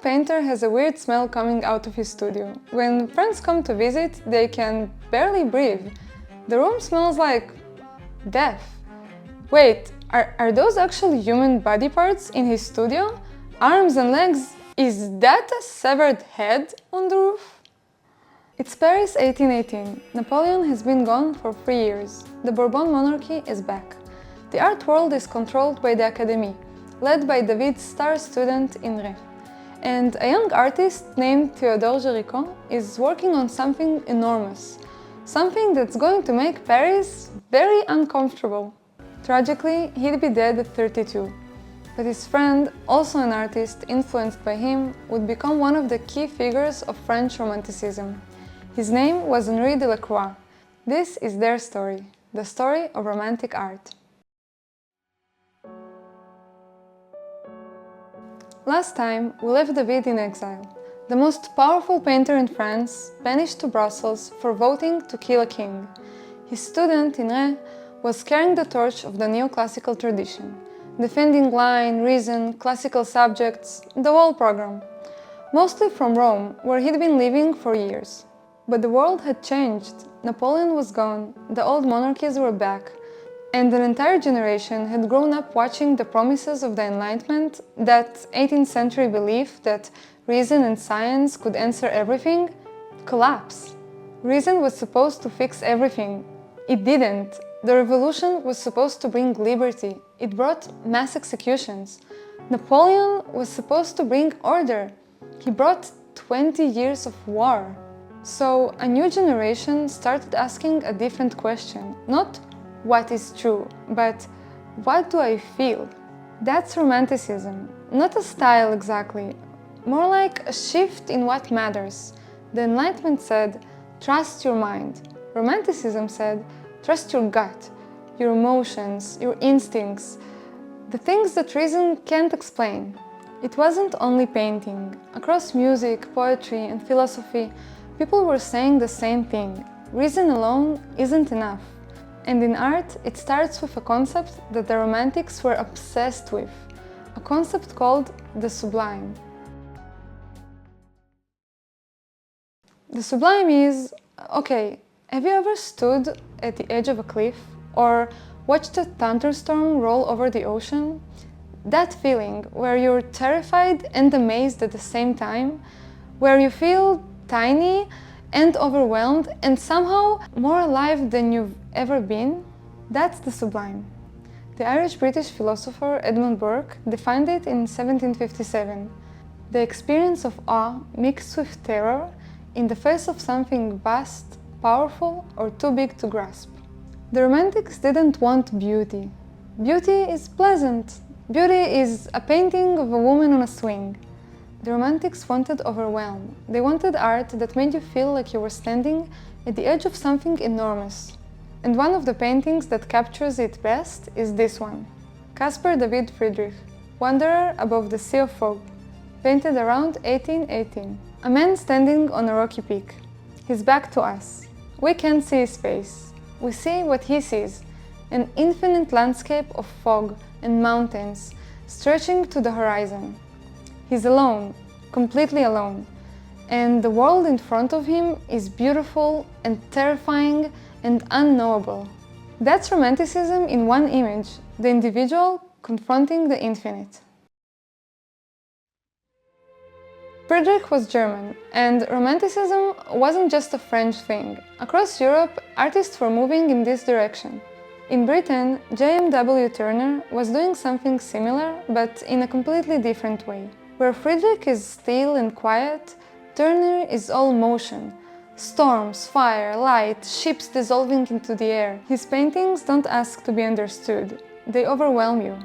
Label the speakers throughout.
Speaker 1: painter has a weird smell coming out of his studio. When friends come to visit, they can barely breathe. The room smells like death. Wait, are those actually human body parts in his studio? Arms and legs? Is that a severed head on the roof? It's Paris 1818. Napoleon has been gone for 3 years. The Bourbon monarchy is back. The art world is controlled by the Académie, led by David's star student Inre. And a young artist named Théodore Géricault is working on something enormous. Something that's going to make Paris very uncomfortable. Tragically, he'd be dead at 32. But his friend, also an artist influenced by him, would become one of the key figures of French Romanticism. His name was Henri Delacroix. This is their story, the story of romantic art. Last time, we left David in exile. The most powerful painter in France, banished to Brussels for voting to kill a king. His student, Inre, was carrying the torch of the neoclassical tradition, defending line, reason, classical subjects, the whole program. Mostly from Rome, where he'd been living for years. But the world had changed. Napoleon was gone, the old monarchies were back, and an entire generation had grown up watching the promises of the Enlightenment, that 18th century belief that reason and science could answer everything, collapse. Reason was supposed to fix everything. It didn't. The revolution was supposed to bring liberty. It brought mass executions. Napoleon was supposed to bring order. He brought 20 years of war. So a new generation started asking a different question. Not what is true, but what do I feel? That's Romanticism. Not a style exactly, more like a shift in what matters. The Enlightenment said, trust your mind. Romanticism said, trust your gut, your emotions, your instincts, the things that reason can't explain. It wasn't only painting. Across music, poetry, and philosophy, people were saying the same thing. Reason alone isn't enough. And in art, it starts with a concept that the Romantics were obsessed with, a concept called the Sublime. The Sublime is, okay, have you ever stood at the edge of a cliff or watched a thunderstorm roll over the ocean? That feeling where you're terrified and amazed at the same time, where you feel tiny and overwhelmed and somehow more alive than you've ever been, that's the Sublime. The Irish-British philosopher Edmund Burke defined it in 1757, the experience of awe mixed with terror in the face of something vast, powerful, or too big to grasp. The Romantics didn't want beauty. Beauty is pleasant. Beauty is a painting of a woman on a swing. The Romantics wanted overwhelm. They wanted art that made you feel like you were standing at the edge of something enormous. And one of the paintings that captures it best is this one. Caspar David Friedrich, Wanderer Above the Sea of Fog, painted around 1818. A man standing on a rocky peak. His back to us. We can't see his face. We see what he sees, an infinite landscape of fog and mountains stretching to the horizon. He's alone, completely alone, and the world in front of him is beautiful and terrifying and unknowable. That's Romanticism in one image, the individual confronting the infinite. Friedrich was German, and Romanticism wasn't just a French thing. Across Europe, artists were moving in this direction. In Britain, J.M.W. Turner was doing something similar, but in a completely different way. Where Friedrich is still and quiet, Turner is all motion. Storms, fire, light, ships dissolving into the air. His paintings don't ask to be understood. They overwhelm you.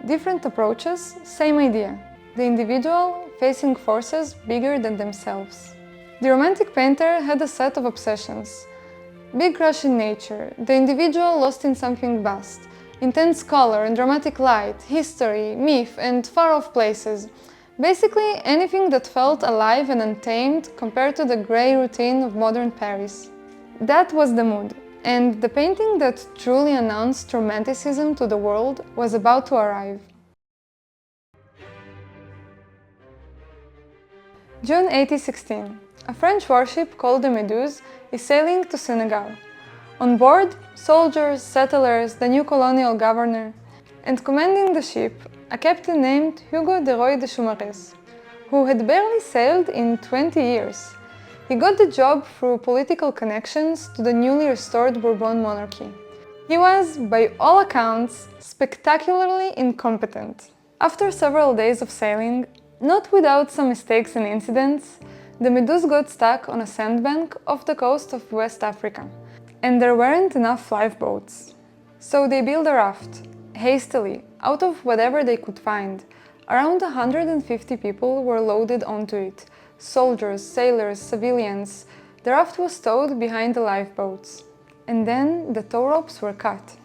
Speaker 1: Different approaches, same idea. The individual facing forces bigger than themselves. The Romantic painter had a set of obsessions. Big rush in nature, the individual lost in something vast, intense color and dramatic light, history, myth and far-off places. Basically anything that felt alive and untamed compared to the grey routine of modern Paris. That was the mood, and the painting that truly announced Romanticism to the world, was about to arrive. June 1816. A French warship called the Medusa is sailing to Senegal. On board, soldiers, settlers, the new colonial governor, and commanding the ship, a captain named Hugo de Roy de Chaumares, who had barely sailed in 20 years. He got the job through political connections to the newly restored Bourbon monarchy. He was, by all accounts, spectacularly incompetent. After several days of sailing, not without some mistakes and incidents, the Medusa got stuck on a sandbank off the coast of West Africa, and there weren't enough lifeboats. So they built a raft, hastily, out of whatever they could find. Around 150 people were loaded onto it, soldiers, sailors, civilians. The raft was towed behind the lifeboats, and then the tow ropes were cut.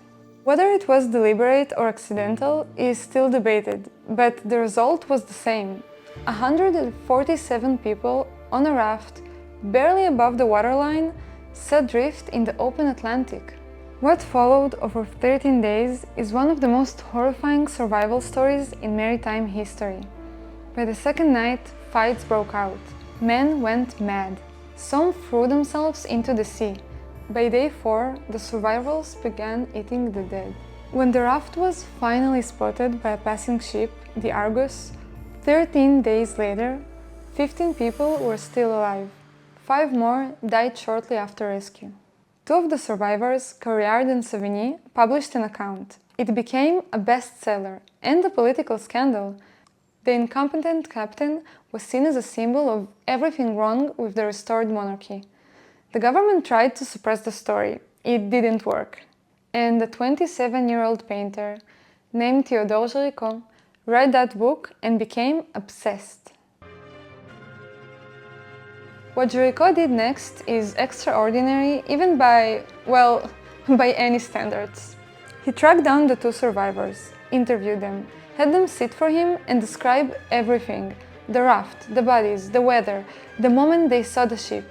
Speaker 1: Whether it was deliberate or accidental is still debated, but the result was the same. 147 people on a raft, barely above the waterline, set adrift in the open Atlantic. What followed over 13 days is one of the most horrifying survival stories in maritime history. By the second night, fights broke out. Men went mad. Some threw themselves into the sea. By day 4, the survivors began eating the dead. When the raft was finally spotted by a passing ship, the Argus, 13 days later, 15 people were still alive. 5 more died shortly after rescue. 2 of the survivors, Carriard and Savigny, published an account. It became a bestseller and a political scandal. The incompetent captain was seen as a symbol of everything wrong with the restored monarchy. The government tried to suppress the story. It didn't work. And a 27-year-old painter named Théodore Géricault read that book and became obsessed. What Géricault did next is extraordinary even by any standards. He tracked down the 2 survivors, interviewed them, had them sit for him and describe everything: the raft, the bodies, the weather, the moment they saw the ship.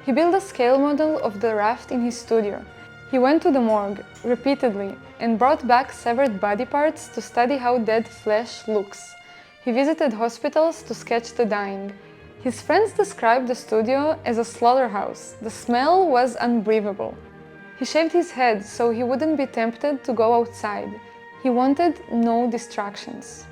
Speaker 1: He built a scale model of the raft in his studio. He went to the morgue, repeatedly, and brought back severed body parts to study how dead flesh looks. He visited hospitals to sketch the dying. His friends described the studio as a slaughterhouse. The smell was unbreathable. He shaved his head so he wouldn't be tempted to go outside. He wanted no distractions.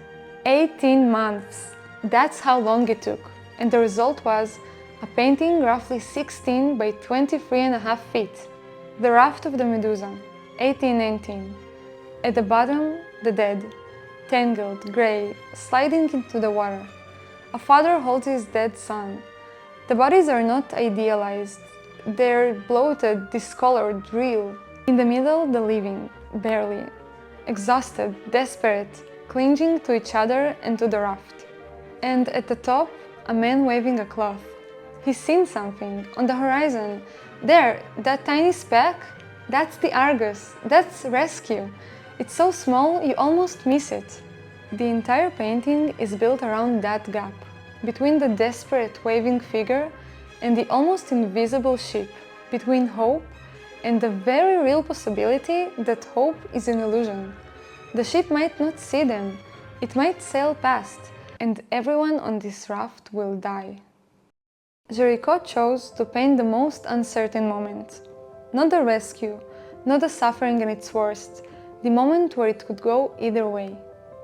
Speaker 1: 18 months. That's how long it took. And the result was a painting roughly 16 by 23.5 feet. The Raft of the Medusa, 1819. At the bottom, the dead, tangled, grey, sliding into the water. A father holds his dead son. The bodies are not idealized. They're bloated, discolored, real. In the middle, the living, barely. Exhausted, desperate, clinging to each other and to the raft. And at the top, a man waving a cloth. He's seen something, on the horizon. There, that tiny speck, that's the Argus, that's rescue. It's so small, you almost miss it. The entire painting is built around that gap, between the desperate waving figure and the almost invisible ship, between hope and the very real possibility that hope is an illusion. The ship might not see them, it might sail past, and everyone on this raft will die. Géricault chose to paint the most uncertain moment. Not the rescue, not the suffering at its worst, the moment where it could go either way.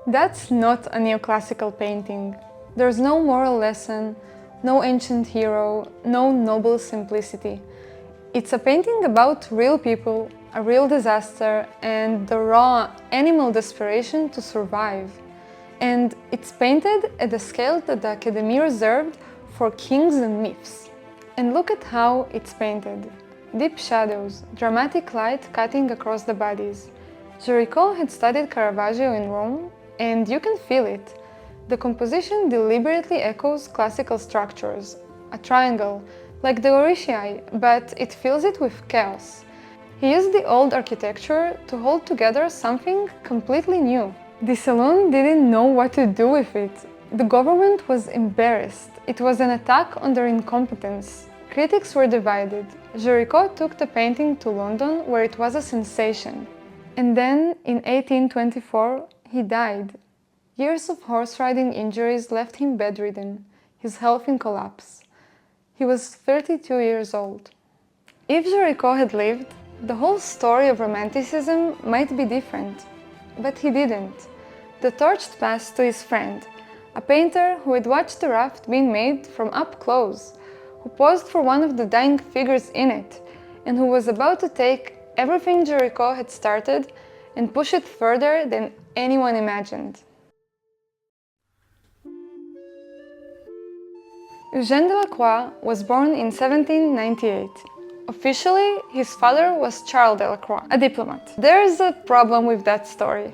Speaker 1: That's not a neoclassical painting. There's no moral lesson, no ancient hero, no noble simplicity. It's a painting about real people, a real disaster, and the raw animal desperation to survive. And it's painted at the scale that the Académie reserved for kings and myths. And look at how it's painted. Deep shadows, dramatic light cutting across the bodies. Géricault had studied Caravaggio in Rome, and you can feel it. The composition deliberately echoes classical structures, a triangle, like the Oricii, but it fills it with chaos. He used the old architecture to hold together something completely new. The Salon didn't know what to do with it. The government was embarrassed. It was an attack on their incompetence. Critics were divided. Géricault took the painting to London, where it was a sensation. And then, in 1824, he died. Years of horse riding injuries left him bedridden. his health in collapse. He was 32 years old. If Géricault had lived, the whole story of Romanticism might be different. But he didn't. The torch passed to his friend, a painter who had watched the raft being made from up close, who posed for one of the dying figures in it, and who was about to take everything Géricault had started and push it further than anyone imagined. Eugène Delacroix was born in 1798. Officially, his father was Charles Delacroix, a diplomat. There's a problem with that story.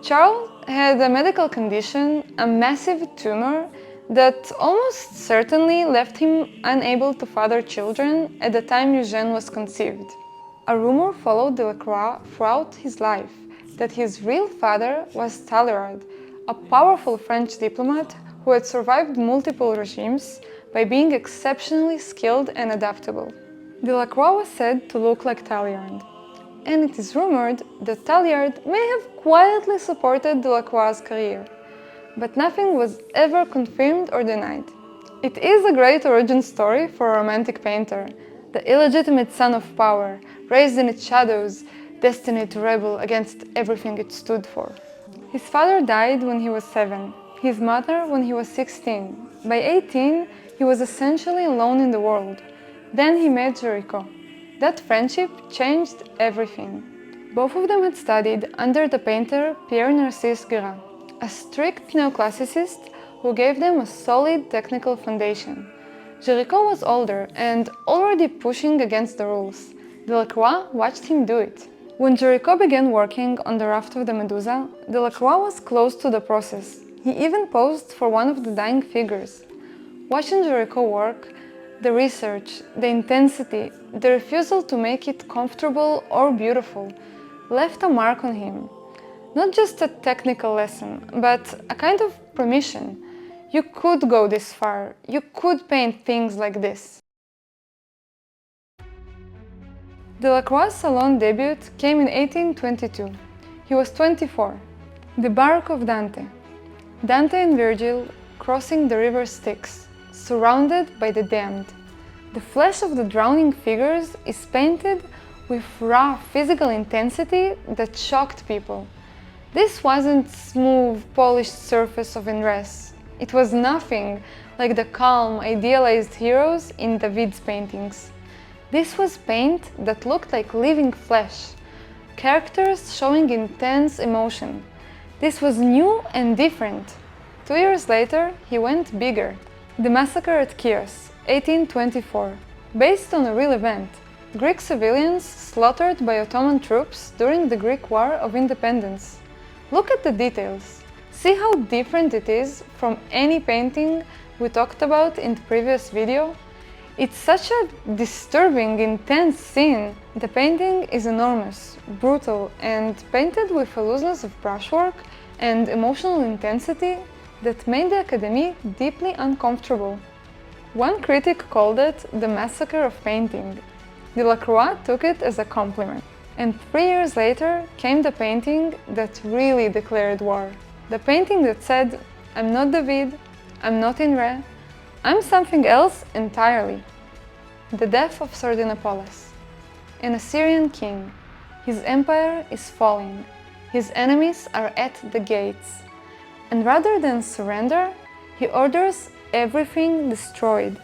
Speaker 1: Charles had a medical condition, a massive tumor, that almost certainly left him unable to father children at the time Eugène was conceived. A rumor followed Delacroix throughout his life that his real father was Talleyrand, a powerful French diplomat who had survived multiple regimes by being exceptionally skilled and adaptable. Delacroix was said to look like Talleyrand, and it is rumored that Talleyrand may have quietly supported Delacroix's career, but nothing was ever confirmed or denied. It is a great origin story for a romantic painter, the illegitimate son of power, raised in its shadows, destined to rebel against everything it stood for. His father died when he was 7, his mother when he was 16. By 18, he was essentially alone in the world. Then he met Géricault. That friendship changed everything. Both of them had studied under the painter Pierre Narcisse Guérin, a strict neoclassicist who gave them a solid technical foundation. Géricault was older and already pushing against the rules. Delacroix watched him do it. When Géricault began working on the Raft of the Medusa, Delacroix was close to the process. He even posed for one of the dying figures. Watching Géricault work, the research, the intensity, the refusal to make it comfortable or beautiful left a mark on him. Not just a technical lesson, but a kind of permission. You could go this far, you could paint things like this. Delacroix's salon debut came in 1822. He was 24. The Barque of Dante. Dante and Virgil crossing the river Styx, surrounded by the damned. The flesh of the drowning figures is painted with raw physical intensity that shocked people. This wasn't smooth, polished surface of undress. It was nothing like the calm, idealized heroes in David's paintings. This was paint that looked like living flesh, characters showing intense emotion. This was new and different. 2 years later, he went bigger. The Massacre at Chios, 1824. Based on a real event, Greek civilians slaughtered by Ottoman troops during the Greek War of Independence. Look at the details. See how different it is from any painting we talked about in the previous video? It's such a disturbing, intense scene. The painting is enormous, brutal, and painted with a looseness of brushwork and emotional intensity that made the Academy deeply uncomfortable. One critic called it the massacre of painting. Delacroix took it as a compliment. And 3 years later came the painting that really declared war. The painting that said, I'm not David, I'm not in Re, I'm something else entirely. The death of Sardanapalus. An Assyrian king. His empire is falling. His enemies are at the gates. And rather than surrender, he orders everything destroyed.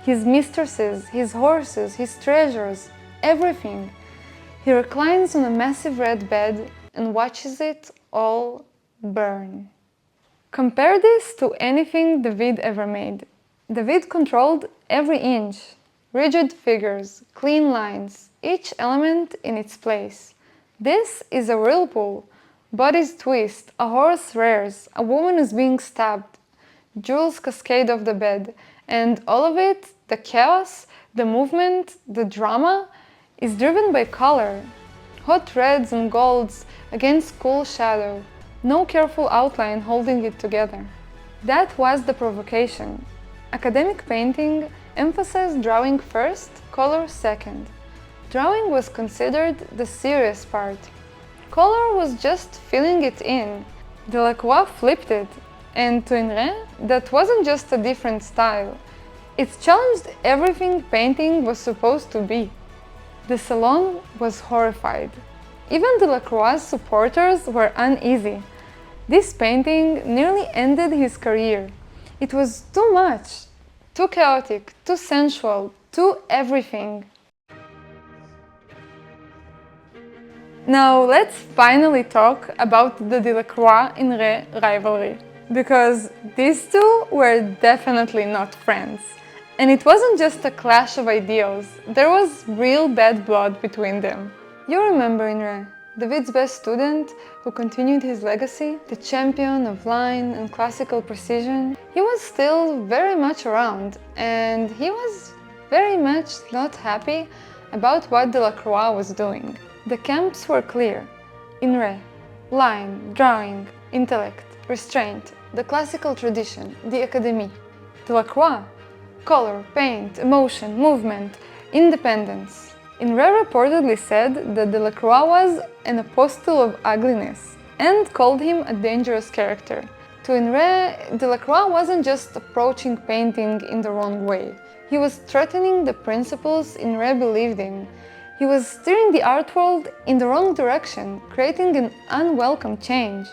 Speaker 1: His mistresses, his horses, his treasures, everything. He reclines on a massive red bed and watches it all burn. Compare this to anything David ever made. David controlled every inch. Rigid figures, clean lines, each element in its place. This is a whirlpool. Bodies twist, a horse rears, a woman is being stabbed. Jewels cascade off the bed, and all of it, the chaos, the movement, the drama, is driven by color. Hot reds and golds against cool shadow. No careful outline holding it together. That was the provocation. Academic painting emphasized drawing first, color second. Drawing was considered the serious part. Color was just filling it in. Delacroix flipped it. And to Inre, that wasn't just a different style. It challenged everything painting was supposed to be. The Salon was horrified. Even Delacroix's supporters were uneasy. This painting nearly ended his career. It was too much, too chaotic, too sensual, too everything. Now let's finally talk about the Delacroix-Inre rivalry, because these two were definitely not friends. And it wasn't just a clash of ideals, there was real bad blood between them. You remember Inre, David's best student who continued his legacy, the champion of line and classical precision. He was still very much around, and he was very much not happy about what Delacroix was doing. The camps were clear. Inre, line, drawing, intellect, restraint, the classical tradition, the académie. Delacroix, color, paint, emotion, movement, independence. Inre reportedly said that Delacroix was an apostle of ugliness and called him a dangerous character. To Inre, Delacroix wasn't just approaching painting in the wrong way. He was threatening the principles Inre believed in. He was steering the art world in the wrong direction, creating an unwelcome change.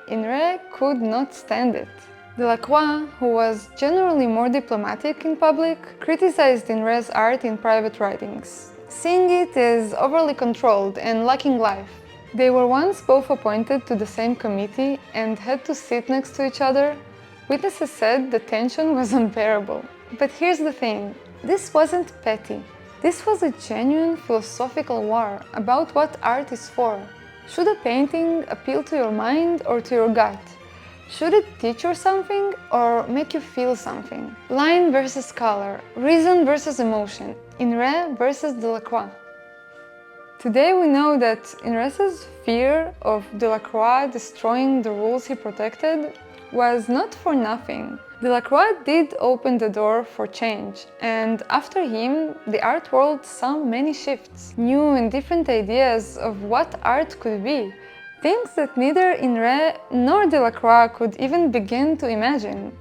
Speaker 1: Inre could not stand it. Delacroix, who was generally more diplomatic in public, criticized Inre's art in private writings, seeing it as overly controlled and lacking life. They were once both appointed to the same committee and had to sit next to each other. Witnesses said the tension was unbearable. But here's the thing, this wasn't petty. This was a genuine philosophical war about what art is for. Should a painting appeal to your mind or to your gut? Should it teach you something or make you feel something? Line versus color, reason versus emotion, Inre versus Delacroix. Today we know that Inre's fear of Delacroix destroying the rules he protected was not for nothing. Delacroix did open the door for change, and after him, the art world saw many shifts, new and different ideas of what art could be, things that neither Inre nor Delacroix could even begin to imagine.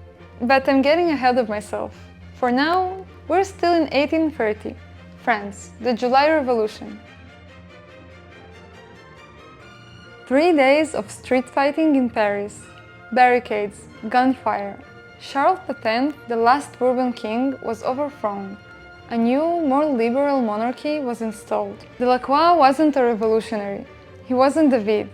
Speaker 1: But I'm getting ahead of myself. For now, we're still in 1830, France, the July Revolution. 3 days of street fighting in Paris, barricades, gunfire. Charles X, the last Bourbon king, was overthrown. A new, more liberal monarchy was installed. Delacroix wasn't a revolutionary. He wasn't David.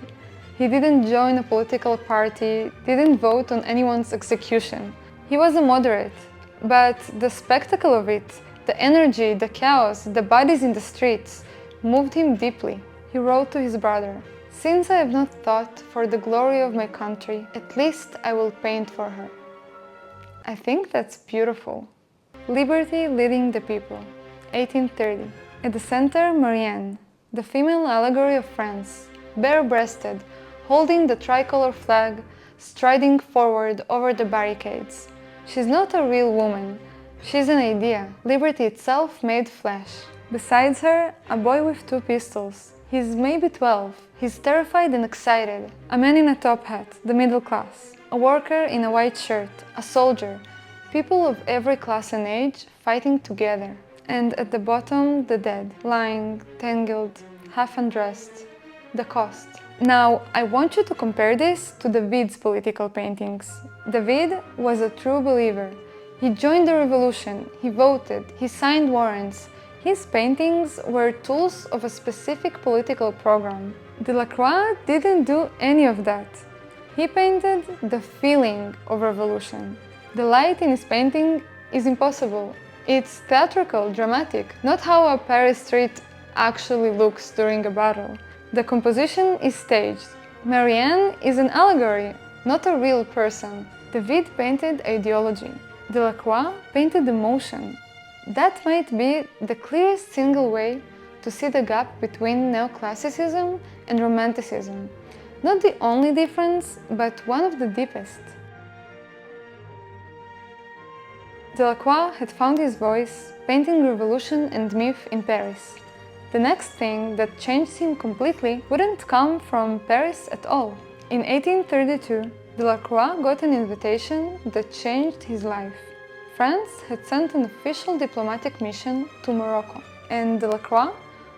Speaker 1: He didn't join a political party, didn't vote on anyone's execution. He was a moderate. But the spectacle of it, the energy, the chaos, the bodies in the streets, moved him deeply. He wrote to his brother, "Since I have not thought for the glory of my country, at least I will paint for her." I think that's beautiful. Liberty leading the people, 1830. At the center, Marianne, the female allegory of France, bare-breasted, holding the tricolor flag, striding forward over the barricades. She's not a real woman. She's an idea, liberty itself made flesh. Besides her, a boy with 2 pistols. He's maybe 12. He's terrified and excited. A man in a top hat, the middle class. A worker in a white shirt, a soldier. People of every class and age fighting together. And at the bottom, the dead, lying, tangled, half undressed. The cost. Now, I want you to compare this to David's political paintings. David was a true believer. He joined the revolution, he voted, he signed warrants. His paintings were tools of a specific political program. Delacroix didn't do any of that. He painted the feeling of revolution. The light in his painting is impossible. It's theatrical, dramatic, not how a Paris street actually looks during a battle. The composition is staged. Marianne is an allegory, not a real person. David painted ideology. Delacroix painted emotion. That might be the clearest single way to see the gap between neoclassicism and Romanticism. Not the only difference, but one of the deepest. Delacroix had found his voice painting revolution and myth in Paris. The next thing that changed him completely wouldn't come from Paris at all. In 1832, Delacroix got an invitation that changed his life. France had sent an official diplomatic mission to Morocco, and Delacroix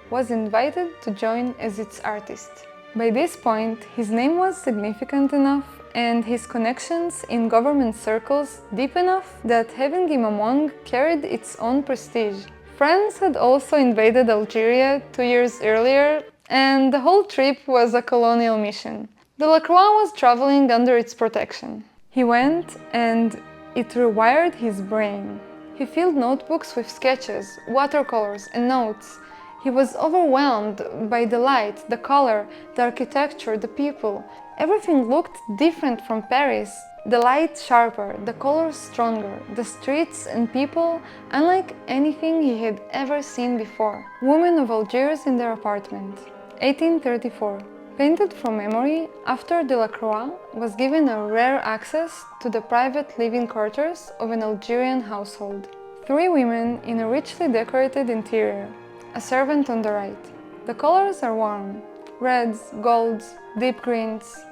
Speaker 1: was invited to join as its artist. By this point, his name was significant enough and his connections in government circles deep enough that having him among carried its own prestige. France had also invaded Algeria 2 years earlier, and the whole trip was a colonial mission. Delacroix was traveling under its protection. He went and it rewired his brain. He filled notebooks with sketches, watercolors, and notes. He was overwhelmed by the light, the color, the architecture, the people. Everything looked different from Paris. The light sharper, the colors stronger, the streets and people unlike anything he had ever seen before. Women of Algiers in their apartment. 1834. Painted from memory, after Delacroix was given a rare access to the private living quarters of an Algerian household. 3 women in a richly decorated interior. A servant on the right. The colors are warm. Reds, golds, deep greens.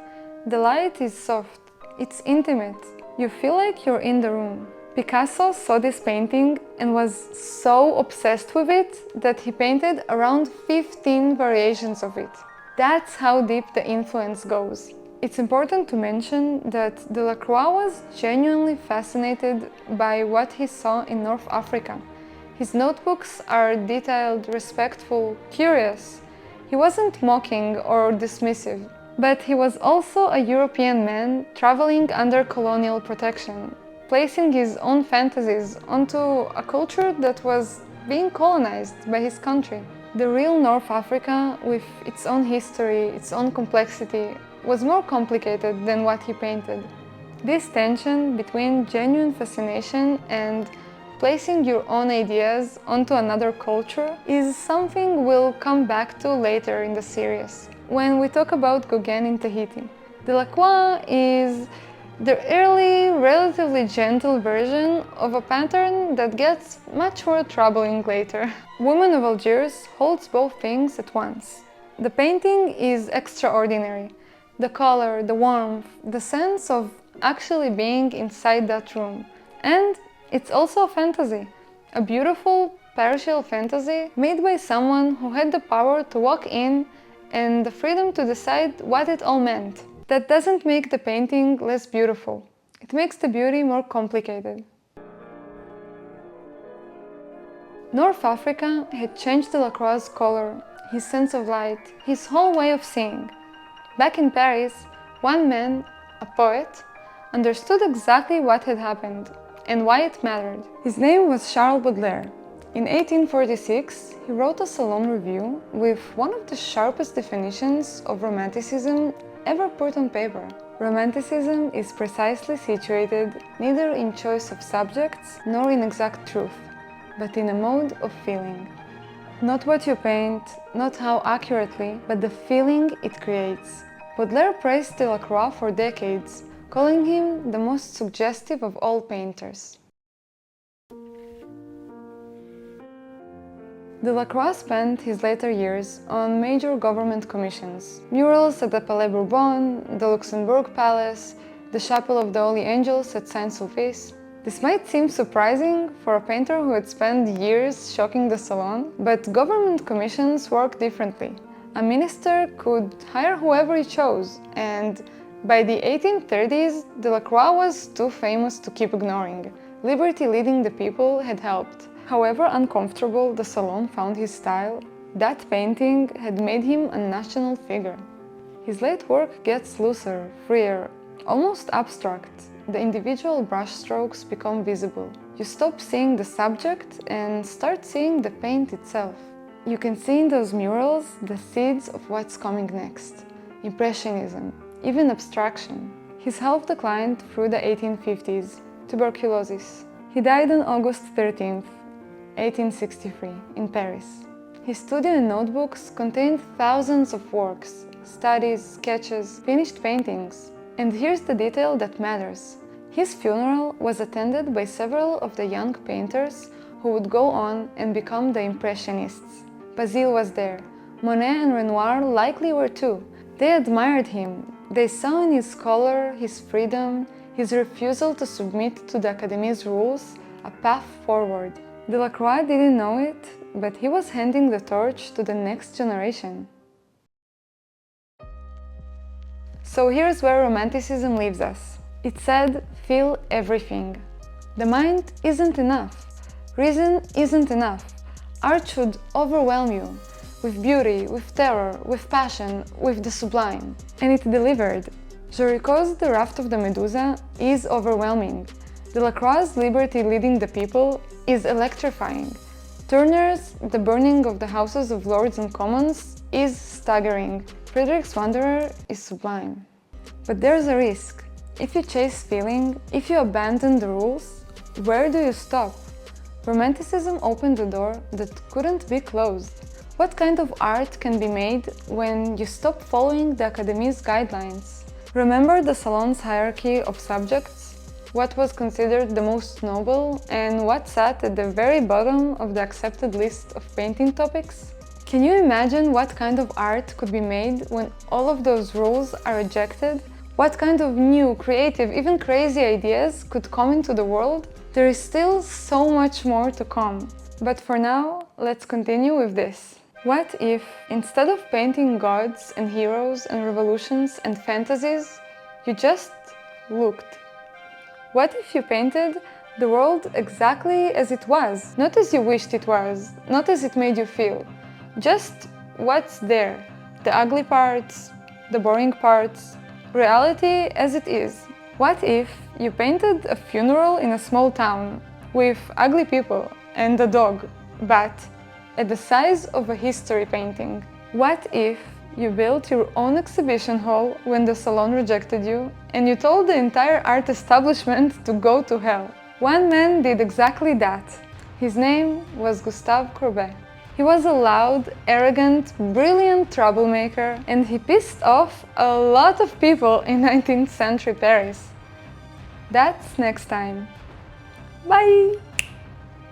Speaker 1: The light is soft. It's intimate. You feel like you're in the room. Picasso saw this painting and was so obsessed with it that he painted around 15 variations of it. That's how deep the influence goes. It's important to mention that Delacroix was genuinely fascinated by what he saw in North Africa. His notebooks are detailed, respectful, curious. He wasn't mocking or dismissive, but he was also a European man traveling under colonial protection, placing his own fantasies onto a culture that was being colonized by his country. The real North Africa, with its own history, its own complexity, was more complicated than what he painted. This tension between genuine fascination and placing your own ideas onto another culture is something we'll come back to later in the series, when we talk about Gauguin in Tahiti. Delacroix is the early, relatively gentle version of a pattern that gets much more troubling later. Woman of Algiers holds both things at once. The painting is extraordinary. The color, the warmth, the sense of actually being inside that room. And it's also a fantasy, a beautiful, partial fantasy made by someone who had the power to walk in and the freedom to decide what it all meant. That doesn't make the painting less beautiful. It makes the beauty more complicated. North Africa had changed Delacroix's color, his sense of light, his whole way of seeing. Back in Paris, one man, a poet, understood exactly what had happened and why it mattered. His name was Charles Baudelaire. In 1846, he wrote a Salon review with one of the sharpest definitions of Romanticism ever put on paper. Romanticism is precisely situated neither in choice of subjects nor in exact truth, but in a mode of feeling. Not what you paint, not how accurately, but the feeling it creates. Baudelaire praised Delacroix for decades, calling him the most suggestive of all painters. Delacroix spent his later years on major government commissions. Murals at the Palais Bourbon, the Luxembourg Palace, the Chapel of the Holy Angels at Saint-Sulpice. This might seem surprising for a painter who had spent years shocking the Salon, but government commissions work differently. A minister could hire whoever he chose, and by the 1830s, Delacroix was too famous to keep ignoring. Liberty leading the people had helped. However uncomfortable the Salon found his style, that painting had made him a national figure. His late work gets looser, freer, almost abstract. The individual brushstrokes become visible. You stop seeing the subject and start seeing the paint itself. You can see in those murals the seeds of what's coming next. Impressionism, even abstraction. His health declined through the 1850s, tuberculosis. He died on August 13th, 1863, in Paris. His studio and notebooks contained thousands of works, studies, sketches, finished paintings. And here's the detail that matters. His funeral was attended by several of the young painters who would go on and become the Impressionists. Basile was there. Monet and Renoir likely were too. They admired him, They saw in his color, his freedom, his refusal to submit to the Academy's rules, a path forward. Delacroix didn't know it, but he was handing the torch to the next generation. So here's where Romanticism leaves us. It said, feel everything. The mind isn't enough. Reason isn't enough. Art should overwhelm you. With beauty, with terror, with passion, with the sublime. And it delivered. Géricault's The Raft of the Medusa is overwhelming. Delacroix's Liberty Leading the People is electrifying. Turner's The Burning of the Houses of Lords and Commons is staggering. Friedrich's Wanderer is sublime. But there's a risk. If you chase feeling, if you abandon the rules, where do you stop? Romanticism opened a door that couldn't be closed. What kind of art can be made when you stop following the Academy's guidelines? Remember the Salon's hierarchy of subjects? What was considered the most noble and what sat at the very bottom of the accepted list of painting topics? Can you imagine what kind of art could be made when all of those rules are rejected? What kind of new, creative, even crazy ideas could come into the world? There is still so much more to come. But for now, let's continue with this. What if, instead of painting gods and heroes and revolutions and fantasies, you just looked? What if you painted the world exactly as it was? Not as you wished it was, not as it made you feel. Just what's there. The ugly parts, the boring parts, reality as it is. What if you painted a funeral in a small town with ugly people and a dog, but at the size of a history painting? What if you built your own exhibition hall when the salon rejected you, and you told the entire art establishment to go to hell? One man did exactly that. His name was Gustave Courbet. He was a loud, arrogant, brilliant troublemaker, and he pissed off a lot of people in 19th century Paris. That's next time. Bye!